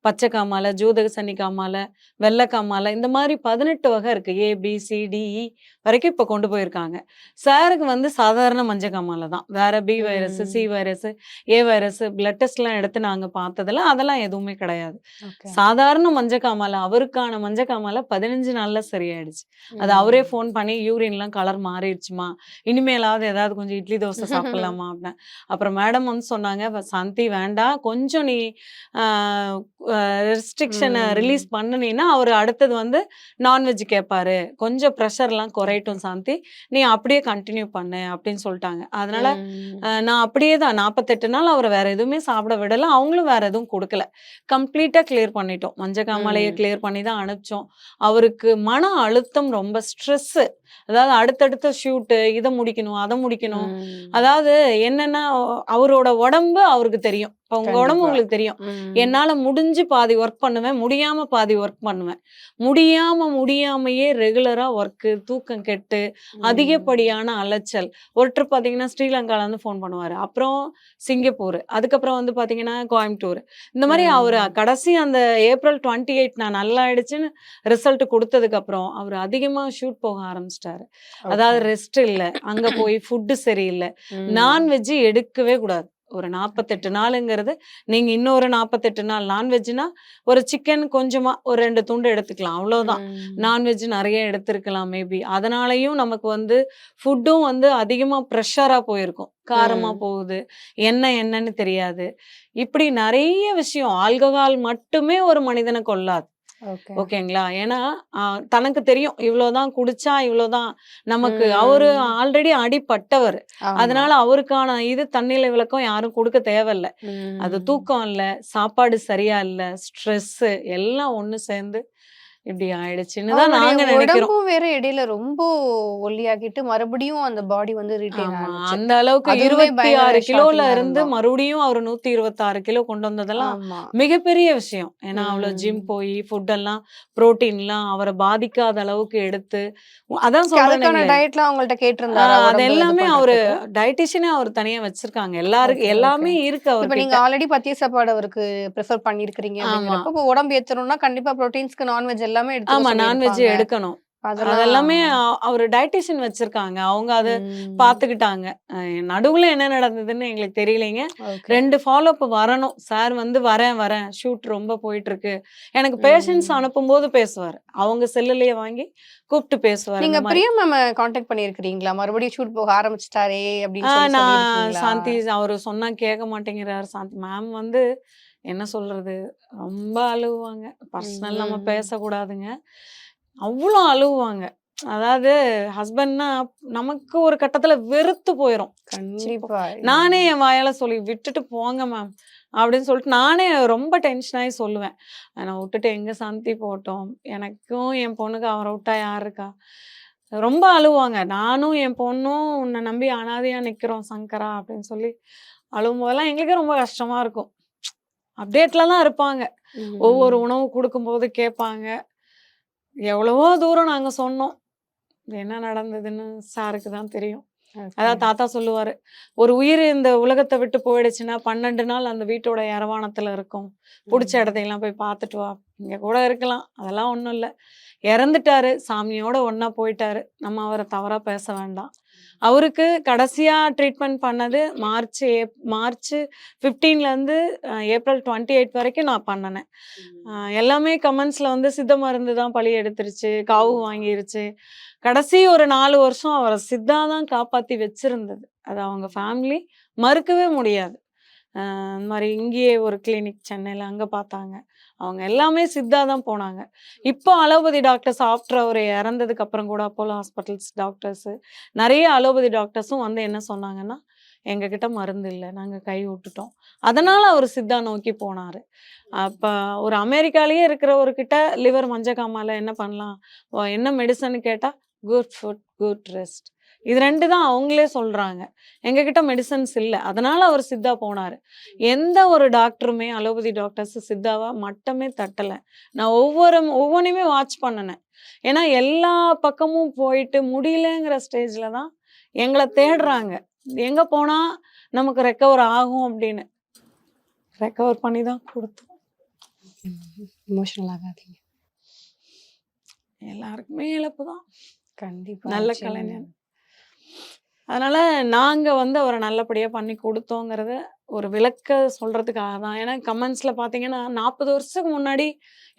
பச்சை காமால, ஜூதகசன்னி காமால, வெள்ளக்காமால இந்த மாரி 18 வகை இருக்கு. ஏ, பி, சி, டி, இ வரைக்கும் இப்ப கொண்டு போயிருக்காங்க. சாருக்கு வந்து சாதாரண மஞ்சக்காமால தான். வேற பி வைரஸ், சி ம். வைரஸ், ஏ வைரஸ் பிளட் டெஸ்ட்லாம் எடுத்து நாங்க பார்த்ததுல அதெல்லாம் எதுவுமே கிடையாது. ஓகே. சாதாரண மஞ்சக்காமால அவருக்கான மஞ்சக்காமால 15 நாள்ல சரியாயிடுச்சு. அது அவரே ம். ஃபோன் பண்ணி யூரின்லாம் கலர் மாறிடுச்சுமா. இனிமேலாவது ஏதாவது கொஞ்சம் இட்லி தோசை சாப்பிடலாமா அப்படின்னு. அப்புறம் மேடம் வந்து சொன்னாங்க, சாந்தி வேண்டாம். கொஞ்சம் நீ ஆ ரெஸ்ட்ரிக்ஷன ரிலீஸ் ம். பண்ணுனீன்னா, அவரு அடுத்தது வந்து நான்வெஜ் கேட்பாரு. கொஞ்சம் பிரஷர்லாம் ஓகே. குறையட்டும் சாந்தி. நீ அப்படியே கன்டின்யூ பண்ணு அப்படின்னு சொல்ட்டாங்க. அதனால ம். நான் அப்படியே தான் 48 நாள் அவர வேற எதுவுமே சாப்பிட விடல. அவங்களும் வேற எதுவும் குடுக்கல. கம்ப்ளீட்டா கிளியர் பண்ணிட்டோம். மஞ்சக்காமாலைய ம். கிளியர் பண்ணி தான் அனுப்பிச்சோம். அவருக்கு மன அழுத்தம் ரொம்ப ஸ்ட்ரெஸ்ஸு. அதாவது அடுத்தடுத்த ஷூட்டு, இத முடிக்கணும், அத முடிக்கணும். ம். அதாவது என்னன்னா, அவரோட உடம்பு அவருக்கு தெரியும். இப்ப உங்க உடம்பு கண்டிப்பா. உங்களுக்கு தெரியும். ம். என்னால முடிஞ்சு பாதி ஒர்க் பண்ணுவேன். முடியாம பாதி ஒர்க் பண்ணுவேன். முடியாமயே ரெகுலரா ஒர்க்கு, தூக்கம் கெட்டு, ம். அதிகப்படியான அலைச்சல். ஒருத்தர் பார்த்தீங்கன்னா, ஸ்ரீலங்காலருந்து ஃபோன் பண்ணுவாரு. அப்புறம் சிங்கப்பூர். அதுக்கப்புறம் வந்து பார்த்தீங்கன்னா, கோயம்புத்தூர். இந்த மாரி அவரு ம். கடைசி அந்த ஏப்ரல் 28 நான் நல்லாயிடுச்சுன்னு ரிசல்ட் குடுத்ததுக்கப்புறம், அவரு அதிகமா ஷூட் போக ஆரம்பிச்சுட்டாரு. ஓகே. அதாவது ரெஸ்ட் இல்ல. அங்க போய் ஃபுட் சரியில்ல. ம். நான்வெஜ் எடுக்கவே கூடாது. ஒரு 48 நாளுங்கிறது, நீங்க இன்னொரு 48 நாள் நான்வெஜ்னா, ஒரு சிக்கன் கொஞ்சமா ஒரு 2 துண்டு எடுத்துக்கலாம். அவ்வளோதான். ம். நான்வெஜ் நெறைய எடுத்திருக்கலாம் மேபி. அதனாலயும் நமக்கு வந்து ஃபுட்டும் வந்து அதிகமா ப்ரெஷரா போயிருக்கும். காரமா ம். போகுது. என்னன்னு தெரியாது. இப்படி நெறைய விஷயம். ஆல்கஹால் மட்டுமே ஒரு மனிதன கொல்லாது. ஓகே. ஓகேங்களா? ஏன்னா, அ தனக்கு தெரியும். இவ்ளோதான் குடிச்சா இவ்ளோதான் நமக்கு அவரு ம். ஆல்ரெடி அடிபட்டவரு. ஆமா. அதனால அவருக்கான இது தன்னிலை விளக்கம் யாரும் குடுக்க தேவையில்ல. அது ம். தூக்கம் இல்ல, சாப்பாடு சரியா இல்ல, ஸ்ட்ரெஸ்ஸு எல்லாம் ஒண்ணு சேர்ந்து இப்படி ஆயிடுச்சுன்னு தான் அவருடைய நாங்க நெனைக்கிறோம். உடம்பும் வேற இடையில ரொம்ப ஒல்லியாகிட்டு, மறுபடியும் அந்த பாடி வந்து ரிட்டெயின் ஆமா. ஆனுச்சு. அந்த அளவுக்கு அதுவுமே பயங்கர 26 கிலோல ஷாக்கிங்கா இருந்து இருந்தோம். மறுபடியும் அவரு 126 கிலோ கொண்டு வந்ததெல்லாம் ஆமா. மிகப்பெரிய விஷயம். ஏன்னா, அவ்ளோ ஜிம் ம். போயி ஃபுட் எல்லாம் புரோட்டீன்லாம் அவர பாதிக்காத அளவுக்கு எடுத்து அதான் அதுக்கான சொல்றேனுங்களே. டயட்லாம் உங்கள்ட்ட கேட்டிருந்தாரா? அது உடம்பு இது எல்லாமே அவரு பண்றதுக்கு? டயட்டீஷியனே அவரு தனியா வச்சிருக்காங்க. Okay, okay. எல்லாமே இருக்கு இப்ப நீங்க அவர்கிட்ட. ஆல்ரெடி பத்திய சாப்பாடு அவருக்கு பிரிஃபர் பண்ணியிருக்கிறீங்க ஆமா. அப்படிங்கிறப்போ, இப்போ உடம்பு ஏத்தணும்னா கண்டிப்பா புரோட்டீன்ஸ்க்கு நான்வெஜ் எல்லாமே எடுத்துக்க ஆமா. நான்வெஜ் சொல்லியிருப்பாங்க. எடுக்கணும். அதெல்லாம் அதெல்லாமே அவரு டயட்டீஷியன் வச்சிருக்காங்க. அவங்க அத ம். பாத்துக்கிட்டாங்க. நடுவுல என்ன நடந்ததுன்னு எங்களுக்கு தெரியலைங்க. ஓகே. 2 ஃபாலோ அப் வரணும். சார் வந்து வரேன். ஷூட் ரொம்ப போயிட்டுருக்கு. எனக்கு பேஷண்ட்ஸ் ம். அனுப்பும்போது பேசுவாரு. அவங்க செல்லுலயே வாங்கி கூப்ட்டு பேசுவாரு. நீங்க இந்த மாரி. பிரியா மேம கான்டாக்ட் பண்ணியிருக்கிறீங்களா? மறுபடியும் ஷூட் போக ஆரம்பிச்சுட்டாரே அப்படின்னு நான் சொல்லியிருக்கீங்களா? சாந்தி அவரு சொன்னா கேட்க மாட்டேங்கிறாரு சாந்தி. மேம் வந்து என்ன சொல்றது? ரொம்ப அழுவாங்க. ம், பர்சனல் நம்ம ம். பேசக்கூடாதுங்க. அவ்ளோ அழுவாங்க. அதாவது ஹஸ்பண்ட்னா நமக்கு ஒரு கட்டத்துல வெறுத்து போயிரும். ச்சீ போ கண்டிப்பா. நானே என் வாயால சொல்லி விட்டுட்டு போங்க மேம் அப்படின்னு சொல்லிட்டு நானே ரொம்ப டென்ஷன் ஆயி சொல்லுவேன். நான் விட்டுட்டு எங்க சாந்தி போட்டோம். எனக்கும் என் பொண்ணுக்கு அவர விட்டா யார் இருக்கா? ரொம்ப அழுவாங்க. நானும் என் பொண்ணும் உன்னை நம்பி அனாதையா நிக்கிறோம் சங்கரா அப்படின்னு சொல்லி அழுவும் போதெல்லாம் எங்களுக்கே ரொம்ப கஷ்டமா இருக்கும். அப்டேட்ல தான் இருப்பாங்க. ஒவ்வொரு உணவு கொடுக்கும்போது கேட்பாங்க. எவ்வளவோ தூரம் நாங்க சொன்னோம். என்ன நடந்ததுன்னு சாருக்கு தான் தெரியும். அதான் தாத்தா சொல்லுவாரு, ஒரு உயிர் இந்த உலகத்தை விட்டு போயிடுச்சுன்னா 12 நாள் அந்த வீட்டோட இரவானத்துல இருக்கும். புடிச்ச இடத்தையெல்லாம் போய் பார்த்துட்டு வா. இங்க கூட இருக்கலாம். அதெல்லாம் ஒண்ணும் இல்ல. இறந்துட்டாரு. சாமியோட ஒண்ணா போயிட்டாரு. நம்ம அவரை தவறா பேச வேண்டாம். அவருக்கு கடைசியா ட்ரீட்மெண்ட் பண்ணது மார்ச் 15ல இருந்து ஏப்ரல் 28 வரைக்கும் நான் பண்ணினேன். எல்லாமே கமெண்ட்ஸ்ல வந்து சித்த மருந்து தான் பழி எடுத்துருச்சு, காவு வாங்கிருச்சு. கடைசி ஒரு 4 வருஷம் அவரை சித்தா தான் காப்பாத்தி வச்சிருந்தது. அது அவங்க ஃபேமிலி மறுக்கவே முடியாது. இந்த மாதிரி இங்கேயே ஒரு கிளினிக் சென்னையில அங்க பார்த்தாங்க. அவங்க எல்லாமே சித்தா தான் போனாங்க. இப்போ அலோபதி டாக்டர்ஸ் ஆஃப்டர் அவர் இறந்ததுக்கு அப்புறம் கூட அப்போலோ ஹாஸ்பிட்டல்ஸ் டாக்டர்ஸ் நிறைய அலோபதி டாக்டர்ஸும் வந்து என்ன சொன்னாங்கன்னா, எங்ககிட்ட மருந்து இல்லை, நாங்க கை விட்டுட்டோம். அதனால அவர் சித்தா நோக்கி போனாரு. அப்ப ஒரு அமெரிக்காலயே இருக்கிறவர்கிட்ட லிவர் மஞ்சக்காமால என்ன பண்ணலாம், என்ன மெடிசன் கேட்டா குட் ஃபுட் குட் ரெஸ்ட், இது 2 தான் அவங்களே சொல்றாங்க. எங்ககிட்ட மெடிசன்ஸ் இல்ல. அதனால அவர் சித்தா போனாரு. எந்த ஒரு டாக்டருமே அலோபதி டாக்டர்ஸ் சித்தாவா மட்டமே தட்டல. நான் ஒவ்வொன்னையுமே வாட்ச் பண்ணுனேன். ஏன்னா எல்லா பக்கமும் போயிட்டு முடியலங்கிற ஸ்டேஜ்ல தான் எங்கள தேடுறாங்க. எங்க போனா நமக்கு ரெக்கவர் ஆகும் அப்படின்னு. ரெக்கவர் பண்ணி தான் கொடுத்தோம். எமோஷனல் ஆகாதீங்க. எல்லாருக்குமே இழப்பு தான். கண்டிப்பா. நல்ல நிச்சயமா. கலைஞர். அதனால நாங்க வந்து அவரை நல்லபடியா பண்ணி கொடுத்தோங்கிறத ஒரு விளக்க சொல்றதுக்காக தான். ஏன்னா கமெண்ட்ஸ்ல பாத்தீங்கன்னா 40 வருஷத்துக்கு முன்னாடி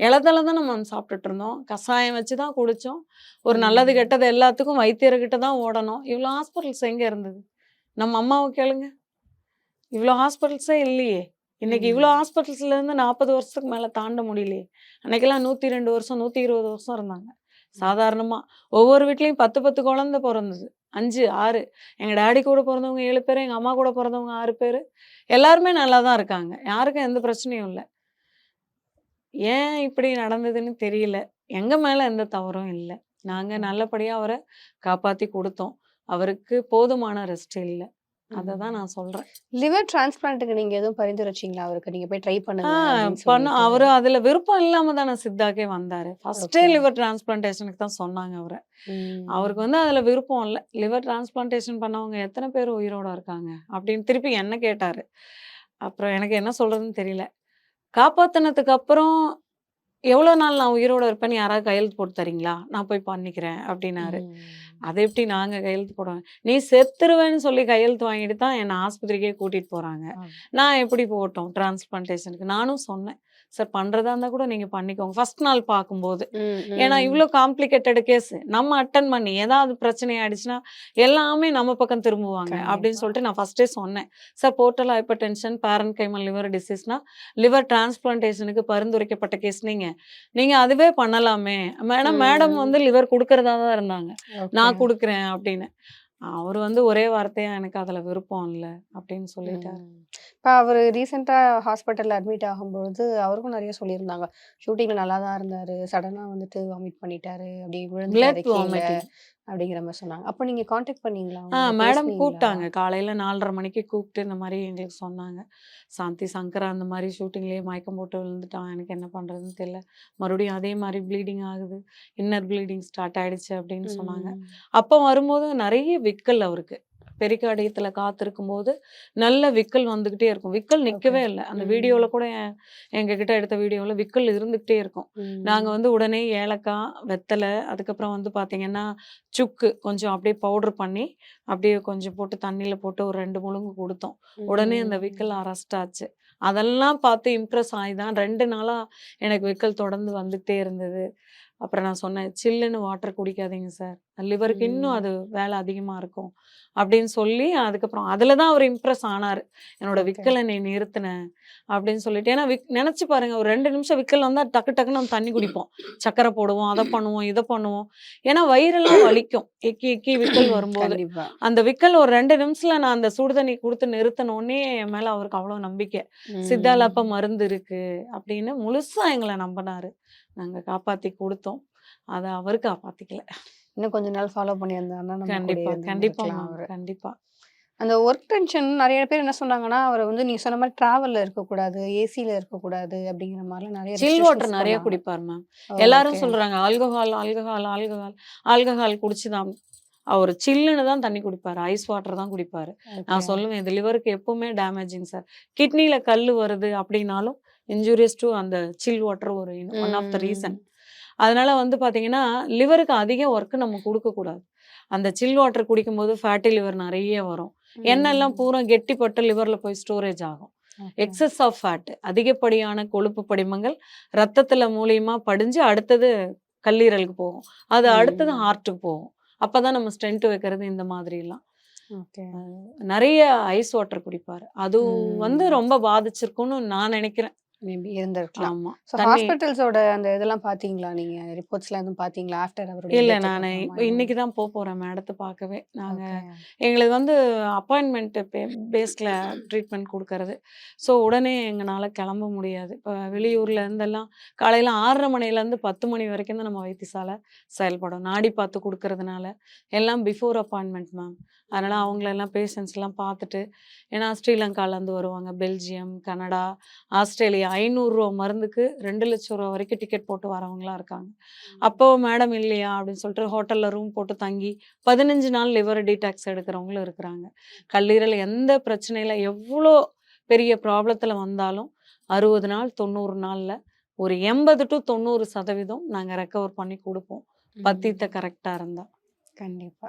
இலதலை தான் நம்ம சாப்பிட்டுட்டு இருந்தோம். கஷாயம் வச்சு தான் குடிச்சோம். ஒரு நல்லது கெட்டது எல்லாத்துக்கும் வைத்தியர்கிட்ட தான் ஓடணும். இவ்வளோ ஹாஸ்பிட்டல்ஸ் எங்க இருந்தது? நம்ம அம்மாவை கேளுங்க. இவ்வளோ ஹாஸ்பிட்டல்ஸே இல்லையே. இன்னைக்கு இவ்வளோ ஹாஸ்பிட்டல்ஸ்ல இருந்து 40 வருஷத்துக்கு மேல தாண்ட முடியலையே. அன்னைக்கெல்லாம் 102 வருஷம் 120 வருஷம் இருந்தாங்க. சாதாரணமா ஒவ்வொரு வீட்லயும் 10 குழந்தை பிறந்தது. 5, 6. எங்க டாடி கூட பிறந்தவங்க 7 பேரு, எங்க அம்மா கூட பிறந்தவங்க 6 பேரு. எல்லாருமே நல்லா தான் இருக்காங்க. யாருக்கும் எந்த பிரச்சனையும் இல்ல. ஏன் இப்படி நடந்ததுன்னு தெரியல. எங்க மேல எந்த தவறும் இல்ல. நாங்க நல்லபடியா அவர காப்பாத்தி குடுத்தோம். அவருக்கு போதுமான ரெஸ்ட் இல்ல. அததான் நான் சொல்றேன். லிவர் டிரான்ஸ்பிளான்ட்க்கு நீங்க எதுவும் பரிந்துரைச்சீங்களா அவருக்கு? நீங்க போய் ட்ரை பண்ணுங்க அப்படின்னு சொல்லிட்டு. அவரு அதுல விருப்பம் இல்லாம தானே சித்தாக்கே வந்தாரு. ஃபர்ஸ்டே Okay. லிவர் டிரான்ஸ்பிளான்டேஷனுக்கு தான் சொன்னாங்க அவர. அவருக்கு வந்து அதுல விருப்பம் இல்ல. லிவர் டிரான்ஸ்பிளான்டேஷன் பண்ணவங்க எத்தனை பேர் உயிரோட இருக்காங்க அப்படின்னு திருப்பி என்ன கேட்டாரு. அப்புறம் எனக்கு என்ன சொல்றதுன்னு தெரியல. காப்பாத்துனதுக்கு அப்புறம் எவ்வளோ நாள் நான் உயிரோட இருப்பேன்னு யாராவது கையெழுத்து போட்டு தரீங்களா? நான் போய் பண்ணிக்கிறேன் அப்படின்னாரு. அதை எப்படி நாங்க கையெழுத்து போடுவேன்? நீ செத்துருவேன்னு சொல்லி கையெழுத்து வாங்கிட்டு தான் என்னை ஆஸ்பத்திரிக்கே கூட்டிட்டு போறாங்க. நான் எப்படி போகட்டும் டிரான்ஸ்பிளான்டேஷனுக்கு? நானும் சொன்னேன். சார் பண்றதா இருந்தா கூட நீங்க பண்ணிக்கோங்க. ஃபர்ஸ்ட் நாள் பார்க்கும்போது. ஏன்னா இவ்வளோ காம்ப்ளிகேட்டட் கேஸ் நம்ம அட்டன் பண்ணி ஏதாவது பிரச்சனை ஆயிடுச்சுன்னா எல்லாமே நம்ம பக்கம் திரும்புவாங்க அப்படின்னு சொல்லிட்டு நான் ஃபர்ஸ்டே சொன்னேன். சார் போர்ட்டல் ஹைப்பர் டென்ஷன் பேரன் கைமல் லிவர் டிசீஸ்னா லிவர் டிரான்ஸ்பிளான்டேஷனுக்கு பரிந்துரைக்கப்பட்ட கேஸ் நீங்க அதுவே பண்ணலாமே. மேடம் வந்து லிவர் கொடுக்கறதா தான் இருந்தாங்க. நான் கொடுக்குறேன் அப்படின்னு. அவரு வந்து ஒரே வார்த்தையா எனக்கு அதுல விருப்பம் இல்ல அப்படின்னு சொல்லிட்டாரு. இப்ப அவரு ரீசெண்டா ஹாஸ்பிட்டல்ல அட்மிட் ஆகும்பொழுது அவருக்கும் நிறைய சொல்லியிருந்தாங்க. ஷூட்டிங்ல நல்லா தான் இருந்தாரு. சடனா வந்துட்டு வாமிட் பண்ணிட்டாரு. அப்படி விழுந்துட்டாரு கீழ அப்படிங்கிற மாதிரி சொன்னாங்க. அப்ப நீங்க கான்டாக்ட் பண்ணீங்களா? மேடம் கூப்பிட்டாங்க. காலையில 4:30 மணிக்கு கூப்பிட்டு இந்த மாதிரி எங்களுக்கு சொன்னாங்க. சாந்தி சங்கரா அந்த மாதிரி ஷூட்டிங்லேயே மயக்கம் போட்டு விழுந்துட்டான். எனக்கு என்ன பண்றதுன்னு தெரியல. மறுபடியும் அதே மாதிரி ப்ளீடிங் ஆகுது. இன்னர் ப்ளீடிங் ஸ்டார்ட் ஆயிடுச்சு அப்படின்னு சொன்னாங்க. அப்போ வரும்போது நிறைய விக்கல் அவருக்கு. பெரிகார்டியத்துல காத்திருக்கும் போது நல்ல விக்கல் வந்துகிட்டே இருக்கும். விக்கல் நிக்கவே இல்லை. அந்த வீடியோல கூட எங்ககிட்ட எடுத்த வீடியோல விக்கல் இருந்துகிட்டே இருக்கும். நாங்க வந்து உடனே ஏலக்காய், வெத்தலை, அதுக்கப்புறம் வந்து பாத்தீங்கன்னா சுக்கு கொஞ்சம் அப்படியே பவுடர் பண்ணி அப்படியே கொஞ்சம் போட்டு தண்ணியில போட்டு ஒரு 2 முழுங்கு கொடுத்தோம். உடனே அந்த விக்கல் அரெஸ்ட் ஆச்சு. அதெல்லாம் பார்த்து இம்ப்ரெஸ் ஆகி தான் 2 நாளா எனக்கு விக்கல் தொடர்ந்து வந்துகிட்டே இருந்தது. அப்புறம் நான் சொன்னேன், சில்லுன்னு வாட்டர் குடிக்காதீங்க சார், லிவருக்கு இன்னும் அது வேலை அதிகமா இருக்கும் அப்படின்னு சொல்லி அதுக்கப்புறம் அதுல தான் அவர் இம்ப்ரெஸ் ஆனாரு. என்னோட விக்கலை நீ நிறுத்தின அப்படின்னு சொல்லிட்டு. ஏன்னா நினைச்சு பாருங்க, ஒரு 2 நிமிஷம் விக்கல் வந்தா டக்கு டக்குன்னு நம்ம தண்ணி குடிப்போம், சக்கரை போடுவோம், அதை பண்ணுவோம், இதை பண்ணுவோம். ஏன்னா வயிறெல்லாம் வலிக்கும் எக்கி எக்கி விக்கல் வரும்போது. அந்த விக்கல் ஒரு 2 நிமிஷத்துல நான் அந்த சுடு தண்ணி கொடுத்து நிறுத்தினோடனே என் மேல அவருக்கு அவ்வளவு நம்பிக்கை. சித்தால அப்ப மருந்து இருக்கு அப்படின்னு முழுசா எங்களை நம்பினாரு. நாங்க காப்பாத்தி கொடுத்தோம். அதை அவரு காப்பாத்திக்கல. இன்னும் கொஞ்ச நாள் ஃபாலோ பண்ணியிருந்தாருன்னா நம்ம கூடயே கண்டிப்பா கண்டிப்பா இருந்திருக்கலாம் மேம் அவரு. கண்டிப்பா. அந்த ஒர்க் டென்ஷன் நெறைய பேர் என்ன சொன்னாங்கன்னா, அவர வந்து நீங்க சொன்ன மாரி டிராவல்ல இருக்கக்கூடாது, ஏசில இருக்கக்கூடாது அப்படிங்கிற மாரிலாம் நெறைய சில் வாட்டர் ரெஸ்ட்ரிக்ஷன்ஸ் நிறைய பண்ணாங்க. குடிப்பார் மேம். எல்லாரும் ஓகே, சொல்றாங்க ஆல்கஹால் ஆல்கஹால் ஆல்கஹால் ஆல்கஹால் குடிச்சுதான். அவர் சில்லுன்னு தான் தண்ணி குடிப்பாரு. ஐஸ் வாட்டர் தான் குடிப்பாரு. ஓகே. நான் சொல்லுவேன் இது லிவருக்கு எப்பவுமே டேமேஜிங் சார். கிட்னில கல்லு வருது அப்படின்னாலும் இன்ஜூரியஸ் டு அந்த சில் வாட்டர் ஒரு ஒன் ஆஃப் த ரீசன். ம். அதனால வந்து பார்த்தீங்கன்னா, லிவருக்கு அதிக ஒர்க் நம்ம குடுக்கக்கூடாது. அந்த சில் வாட்டர் குடிக்கும்போது ஃபேட்டி லிவர் நெறைய வரும். எண்ணெல்லாம் ம். பூரா கெட்டிப்பட்டு லிவர்ல போய் ஸ்டோரேஜ் ஆகும். ஓகே. எக்ஸஸ் ஆஃப் ஃபேட் அதிகப்படியான கொழுப்பு படிமங்கள் ரத்தத்துல மூலியமா படிஞ்சு அடுத்தது கல்லீரலுக்கு போகும். அது அடுத்தது ம். ஹார்ட்டுக்கு போகும். அப்பதான் நம்ம ஸ்டென்ட் வைக்கிறது இந்த மாதிரிலாம். ஓகே. நெறைய ஐஸ் வாட்டர் குடிப்பாரு. அது வந்து ம். ரொம்ப பாதிச்சிருக்கும்னு நான் நெனைக்கிறேன். மேபி இருந்திருக்கலாம். ஆமா. ஸோ தண்ணி ஹாஸ்பிட்டல்ஸோட அந்த இதெல்லாம் பார்த்தீங்களா நீங்க? ரிப்போர்ட்ஸ்லாம் எதுவும் பார்த்தீங்களா? ஆஃப்டர் அவருடைய இல்ல டெத்துக்கு நானு அப்புறமா இன்னைக்கு எதுவும்? தான் போறேன் மேடத்த பார்க்கவே. நாங்க ஓகே. எங்களுக்கு வந்து அப்பாயின்ட்மென்ட் பேஸ்ல ட்ரீட்மெண்ட் குடுக்கறது. ஸோ உடனே எங்கனால கிளம்ப முடியாது. இப்ப வெளியூர்ல இருந்தெல்லாம் காலையில 6:30 மணிலேருந்து 10 மணி வரைக்கும் தான் நம்ம வைத்தியசாலை செயல்படும். நாடி பார்த்து குடுக்கறதுனால, எல்லாம் பிஃபோர் அப்பாயின்ட்மென்ட் மேம். அதனால அவங்களெல்லாம் பேஷண்ட்ஸ்லாம் பார்த்துட்டு ஏன்னா ஸ்ரீலங்காலேருந்து வருவாங்க, பெல்ஜியம், கனடா, ஆஸ்திரேலியா ரூ. 500 மருந்துக்கு ரூ. 2,00,000 வரைக்கும் டிக்கெட் போட்டு வரவங்கலாம் இருக்காங்க. அப்போ மேடம் இல்லையா அப்படின்னு சொல்லிட்டு ஹோட்டல்ல ரூம் போட்டு தங்கி 15 நாள் லிவர் டீடாக்ஸ் எடுக்கிறவங்களும் இருக்கிறாங்க. கல்லீரல் எந்த பிரச்சனையில எவ்வளோ பெரிய ப்ராப்ளத்துல வந்தாலும் 60 நாள் 90 நாள்ல ஒரு 80 to 90% நாங்க ரெக்கவர் பண்ணி கொடுப்போம். பத்தியத்த ம். கரெக்டா இருந்தா. கண்டிப்பா.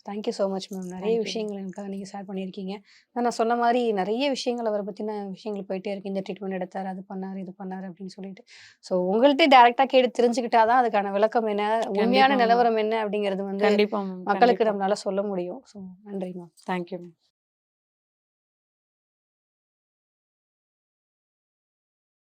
Thank you so much ma'am. நெறைய தேங்க்யூ மேம். விஷயங்கள் எனக்காக நீங்க ஷேர் பண்ணியிருக்கீங்க. நான் சொன்ன மாரி நெறைய விஷயங்கள் அவர பத்தின விஷயங்கள் போயிட்டே இருக்கு. இந்த ட்ரீட்மெண்ட் எடுத்தாரு, அது பண்ணாரு, இது பண்ணாரு அப்படின்னு சொல்லிட்டு. ஸோ உங்கள்ட்ட டைரக்ட்டா கேட்டு தெரிஞ்சுக்கிட்டா தான் அதுக்கான விளக்கம் என்ன, கண்டிப்பா உண்மையான மேம். நிலவரம் என்ன அப்படிங்கிறது வந்து கண்டிப்பா மேம். மக்களுக்கு கண்டிப்பா. நம்மளால சொல்ல முடியும். ஸோ நன்றி மேம். Thank you ma'am.